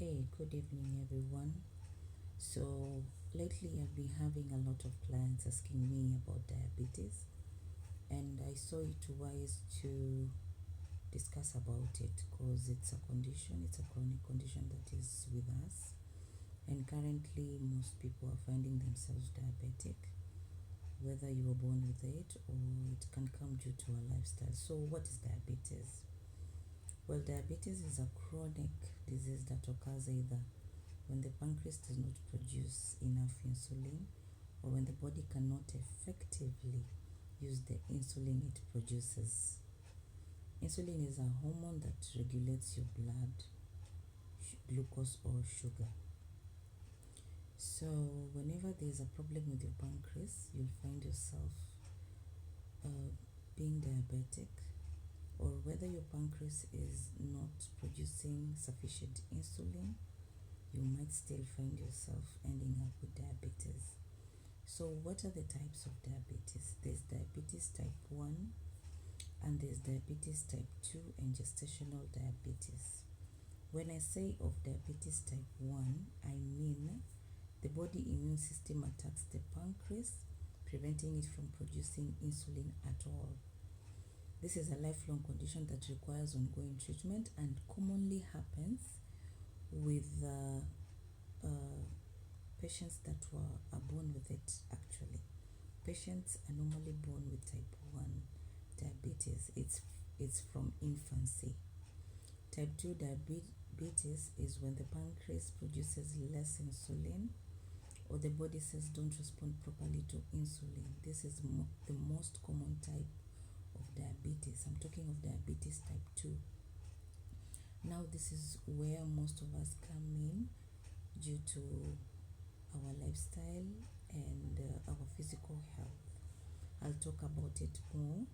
Hey, good evening, everyone. So, lately I've been having a lot of clients asking me about diabetes, and I saw it wise to discuss about it because it's a condition, it's a chronic condition that is with us, and currently most people are finding themselves diabetic, whether you were born with it or it can come due to a lifestyle. So, what is diabetes? Well, diabetes is a chronic disease that occurs either when the pancreas does not produce enough insulin or when the body cannot effectively use the insulin it produces. Insulin is a hormone that regulates your blood glucose or sugar. So, whenever there's a problem with your pancreas, you'll find yourself being diabetic, or whether your pancreas is not producing sufficient insulin, you might still find yourself ending up with diabetes. So, what are the types of diabetes? There's diabetes type 1, and there's diabetes type 2 and gestational diabetes. When I say of diabetes type 1, I mean the body immune system attacks the pancreas, preventing it from producing insulin at all. This is a lifelong condition that requires ongoing treatment and commonly happens with patients that are born with it actually. Patients are normally born with type 1 diabetes. It's from infancy. Type 2 diabetes is when the pancreas produces less insulin or the body cells don't respond properly to insulin. This is the most common type of diabetes. I'm talking of diabetes type 2. Now, this is where most of us come in due to our lifestyle and our physical health. I'll talk about it more.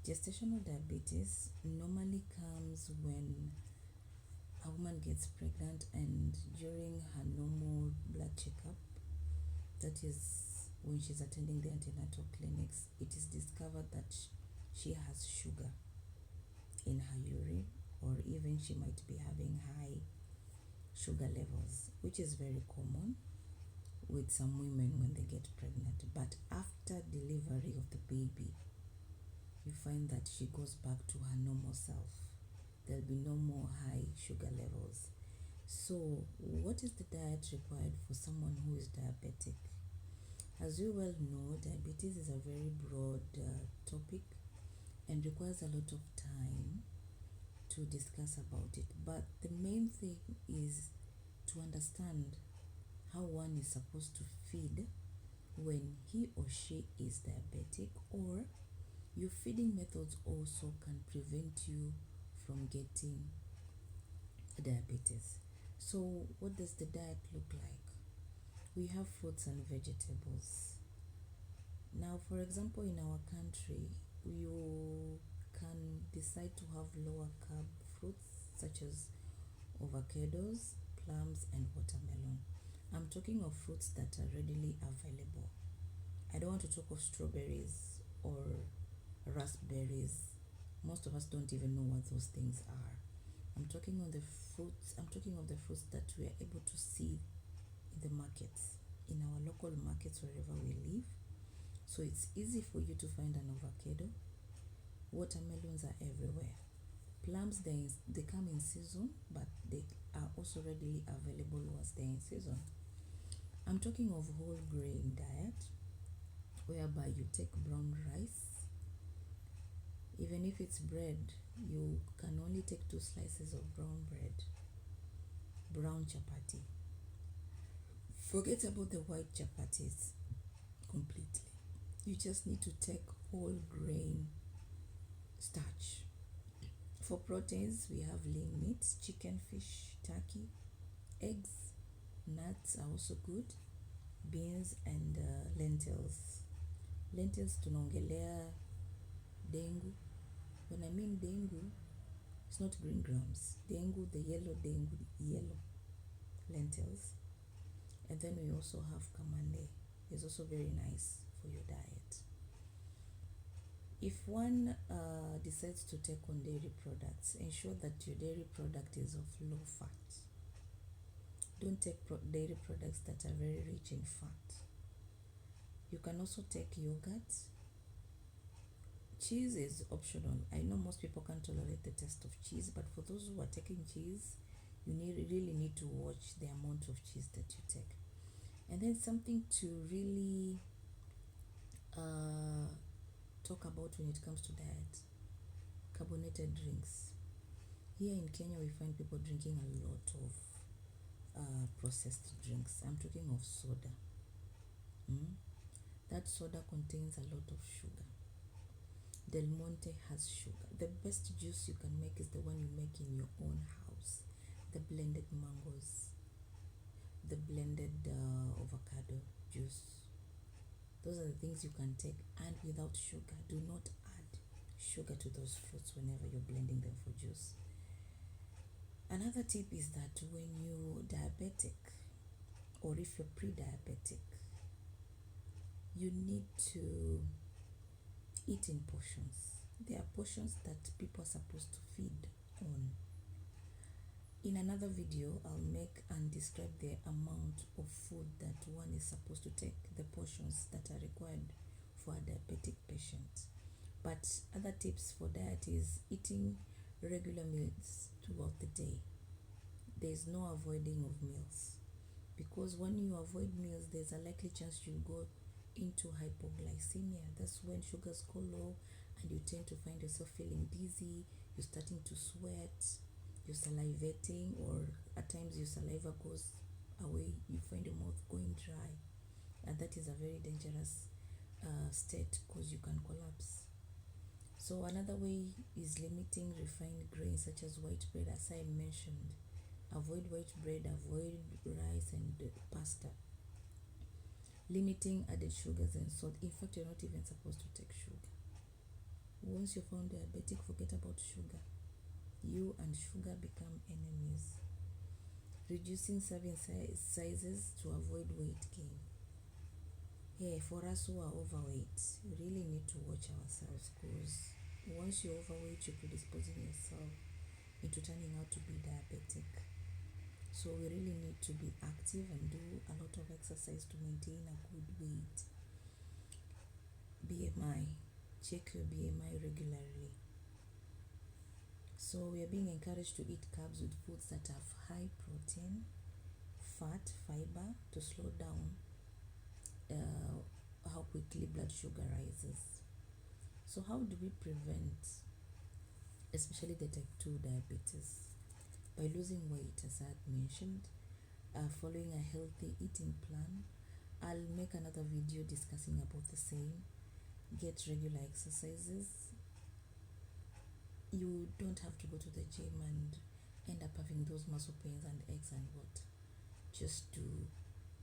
Gestational diabetes normally comes when a woman gets pregnant and during her normal blood checkup, that is when she's attending the antenatal clinics, it is discovered that she has sugar in her urine, or even she might be having high sugar levels, which is very common with some women when they get pregnant. But after delivery of the baby, you find that she goes back to her normal self. There'll be no more high sugar levels. So, what is the diet required for someone who is diabetic? As you well know, diabetes is a very broad topic and requires a lot of time to discuss about it. But the main thing is to understand how one is supposed to feed when he or she is diabetic, or your feeding methods also can prevent you from getting diabetes. So, what does the diet look like? We have fruits and vegetables. Now, for example, in our country, you can decide to have lower carb fruits such as avocados, plums, and watermelon. I'm talking of fruits that are readily available. I don't want to talk of strawberries or raspberries. Most of us don't even know what those things are. I'm talking of the fruits that we are able to see in the markets, in our local markets wherever we live. So it's easy for you to find an avocado. Watermelons are everywhere. Plums, they come in season, but they are also readily available once they're in season. I'm talking of whole grain diet, whereby you take brown rice. Even if it's bread, you can only take 2 slices of brown bread, brown chapati. Forget about the white chapatis completely. You just need to take whole grain starch. For proteins, we have lean meats, chicken, fish, turkey, eggs, nuts are also good, beans, and lentils. Lentils tunaongelea dengu. When I mean dengu, it's not green grams. Dengu, the yellow dengu, yellow lentils. And then we also have kamande. It's also very nice for your diet. If one decides to take on dairy products, ensure that your dairy product is of low fat. Don't take dairy products that are very rich in fat. You can also take yogurt. Cheese is optional. I know most people can't tolerate the taste of cheese, but for those who are taking cheese, you really need to watch the amount of cheese that you take. And then something to really talk about when it comes to diet: carbonated drinks. Here in Kenya, we find people drinking a lot of processed drinks. I'm talking of soda. That soda contains a lot of sugar. Del Monte has sugar. The best juice you can make is the one you make in your own house. The blended mangoes, the blended avocado juice. Those are the things you can take, and without sugar. Do not add sugar to those fruits whenever you're blending them for juice. Another tip is that when you're diabetic, or if you're pre-diabetic, you need to eat in portions. There are portions that people are supposed to feed on. In another video, I'll make and describe the amount of food that one is supposed to take, the portions that are required for a diabetic patient. But other tips for diet is eating regular meals throughout the day. There is no avoiding of meals, because when you avoid meals, there's a likely chance you'll go into hypoglycemia. That's when sugars go low and you tend to find yourself feeling dizzy, you're starting to sweat, you're salivating, or at times your saliva goes away, you find your mouth going dry, and that is a very dangerous state, because you can collapse. So another way is limiting refined grains such as white bread, as I mentioned. Avoid white bread, avoid rice and pasta. Limiting added sugars and salt. In fact, you're not even supposed to take sugar. Once you're found diabetic, forget about sugar. You and sugar become enemies. Reducing serving sizes to avoid weight gain. Yeah, for us who are overweight, we really need to watch ourselves, because once you're overweight, you're predisposing yourself into turning out to be diabetic. So we really need to be active and do a lot of exercise to maintain a good weight. BMI. Check your BMI regularly. So we are being encouraged to eat carbs with foods that have high protein, fat, fiber, to slow down how quickly blood sugar rises. So how do we prevent, especially the type 2 diabetes? By losing weight, as I had mentioned, following a healthy eating plan. I'll make another video discussing about the same. Get regular exercises. You don't have to go to the gym and end up having those muscle pains and aches and what. Just do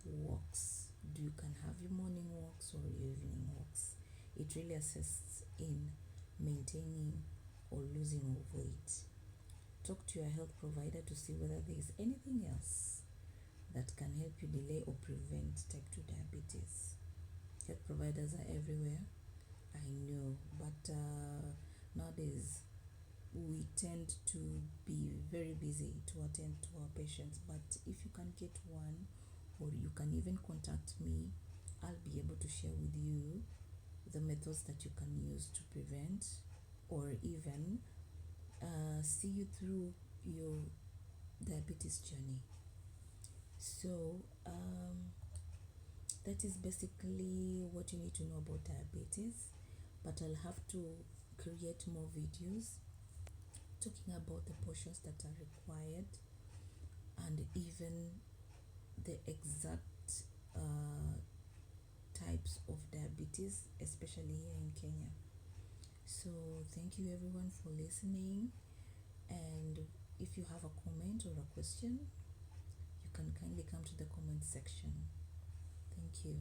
walks. You can have your morning walks or your evening walks. It really assists in maintaining or losing of weight. Talk to your health provider to see whether there is anything else that can help you delay or prevent type 2 diabetes. Health providers are everywhere, I know, but nowadays we tend to be very busy to attend to our patients. But if you can get one, or you can even contact me, I'll be able to share with you the methods that you can use to prevent, or even see you through your diabetes journey. So that is basically what you need to know about diabetes, but I'll have to create more videos talking about the portions that are required, and even the exact types of diabetes, especially here in Kenya. So thank you everyone for listening, and if you have a comment or a question, you can kindly come to the comment section. Thank you.